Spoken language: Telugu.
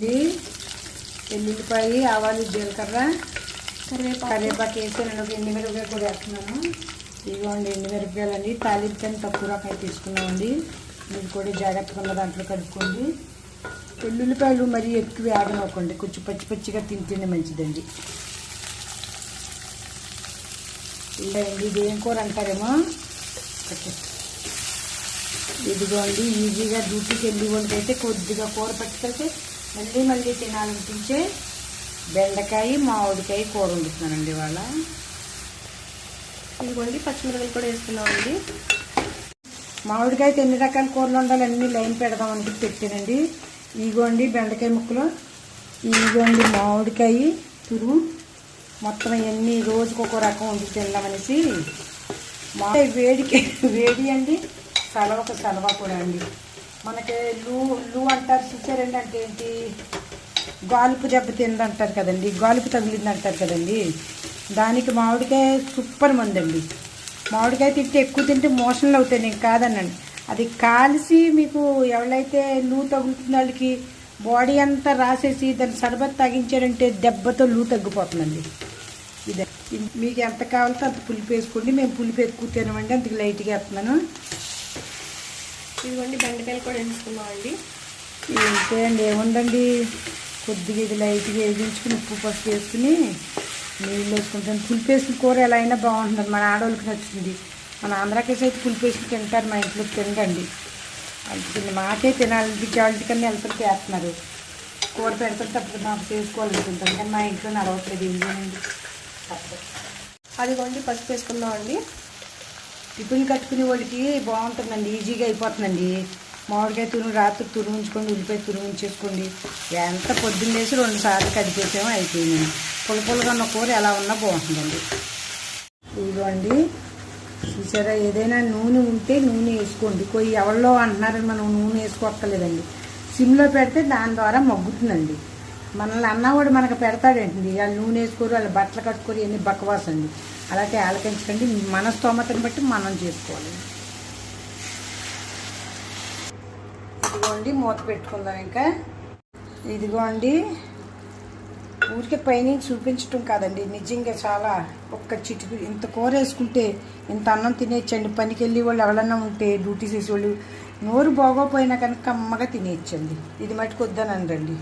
ఇది ఎల్లుల్లిపాయ, ఆవాలు, జీలకర్ర, కరివేపాకు వేసి నేను ఒక ఎండుమిరపకాయ కూడా వేస్తున్నాను. ఇదిగోండి ఎండుమిరపకాయలండి. తాలింపుని తక్కువ రకం తీసుకున్నామండి. మీరు కూడా జాగ్రత్తగా ఉన్న దాంట్లో కలుపుకోండి. ఎల్లుల్లిపాయలు మరీ ఎక్కువ వేగనవ్వకండి, కొంచెం పచ్చి పచ్చిగా తింటేనే మంచిదండి. ఇలా ఇది ఏం కూర అంటారేమో. ఇదిగోండి ఈజీగా డ్యూటీకి వెళ్ళి వాళ్ళకైతే కొద్దిగా కూర పట్టుకెళ్తే మళ్ళీ తినాలనిపించే బెండకాయ, మామిడికాయ కూర వండుతున్నానండి ఇవాళ. ఇదిగోండి పచ్చిమిరపకాయలు కూడా వేస్తున్నామండి. మామిడికాయతో ఎన్ని రకాల కూరలు ఉండాలి అన్నీ లైన్ పెడదాం అనుకుంటే పెట్టానండి. ఇదిగోండి బెండకాయ ముక్కలు, ఇదిగోండి మామిడికాయ తురుము, మొత్తం ఎన్ని రోజుకు ఒక రకం వండి తిందామనేసి. వేడి అండి, సలవ కూడా అండి. మనకి లూ అంటారు చూసారండి, అంటే ఏంటి, గాలుపు దెబ్బ తిందంటారు కదండి, గాలుపు తగిలింది అంటారు కదండి. దానికి మామిడికాయ సూపర్ మందండి. మామిడికాయ తింటే ఎక్కువ తింటే మోషన్లు అవుతాయి, నేను కాదనండి. అది కాల్చి మీకు ఎవరైతే లూ తగులుతున్న వాళ్ళకి బాడీ అంతా రాసేసి దాన్ని సర్బత్ తాగించారంటే దెబ్బతో లూ తగ్గిపోతుందండి. ఇదే మీకు ఎంత కావాలో అంత పులుపు వేసుకోండి. మేము పులుపు ఎక్కువ తినమండి, అంతకు లైట్గా వేస్తున్నాను. ఇదిగోండి బెండకాయలు కూడా వేసుకున్నామండి. ఇంతే అండి, ఏముందండి, కొద్దిగా ఇది లైట్గా వేగించుకుని ఉప్పు పసుపు వేసుకుని నీళ్ళు వేసుకుంటాను. పులుపు వేసిన కూర ఎలా అయినా బాగుంటుంది, మన ఆడవాళ్ళకి నచ్చుతుంది. మన ఆంధ్రాకేసి అయితే పులుపు వేసుకుని తింటారు, మా ఇంట్లో తినరండి. అందుకని మాకే తినాలనిపించే వాళ్ళకన్నా వెళ్తుంటే వేస్తున్నారు. కూర పెడుతుంటే అప్పుడు మాకు చేసుకోవాలనుకుంటాను, కానీ మా ఇంట్లో నడవట్లేదు. ఏం చేయండి. అదిగోండి పసుపు వేసుకుందామండి. టిఫిన్ కట్టుకునే వాళ్ళకి బాగుంటుందండి, ఈజీగా అయిపోతుందండి. మామిడికాయ తురుము రాత్రి తురుముంచుకోండి, ఉల్లిపాయ తురుముంచేసుకోండి. ఎంత పొద్దున్న వేసి 2 సార్లు కడిపేసామో అయిపోయిందండి. పుల్లగా ఉన్న కూర ఎలా ఉన్నా బాగుంటుందండి. ఇదిగోండి చూసారా, ఏదైనా నూనె ఉంటే నూనె వేసుకోండి. ఎవరిలో అంటున్నారని మనం నూనె వేసుకోక్కర్లేదండి. సిమ్లో పెడితే దాని ద్వారా మగ్గుతుందండి. మనల్ని అన్నవాడు మనకు పెడతాడేంటండి, వాళ్ళు నూనె వేసుకోరు, వాళ్ళు బట్టలు కట్టుకోరు, ఎన్ని బక్కవాసండి. అలాగే ఆలకించకండి, మన స్తోమతను బట్టి మనం చేసుకోవాలి. ఇదిగోండి మూత పెట్టుకుందాం. ఇంకా ఇదిగోండి ఊరికే పైనుంచి చూపించటం కాదండి, నిజంగా చాలా ఒక్క చిటికి ఇంత కూర వేసుకుంటే ఇంత అన్నం తినేయచ్చండి. పనికి వెళ్ళి వాళ్ళు ఎవరన్నా ఉంటే డ్యూటీ చేసేవాళ్ళు నోరు బాగోపోయినా కనుక అమ్మగా తినేయచ్చండి. ఇది మట్టుకు వద్దనండి.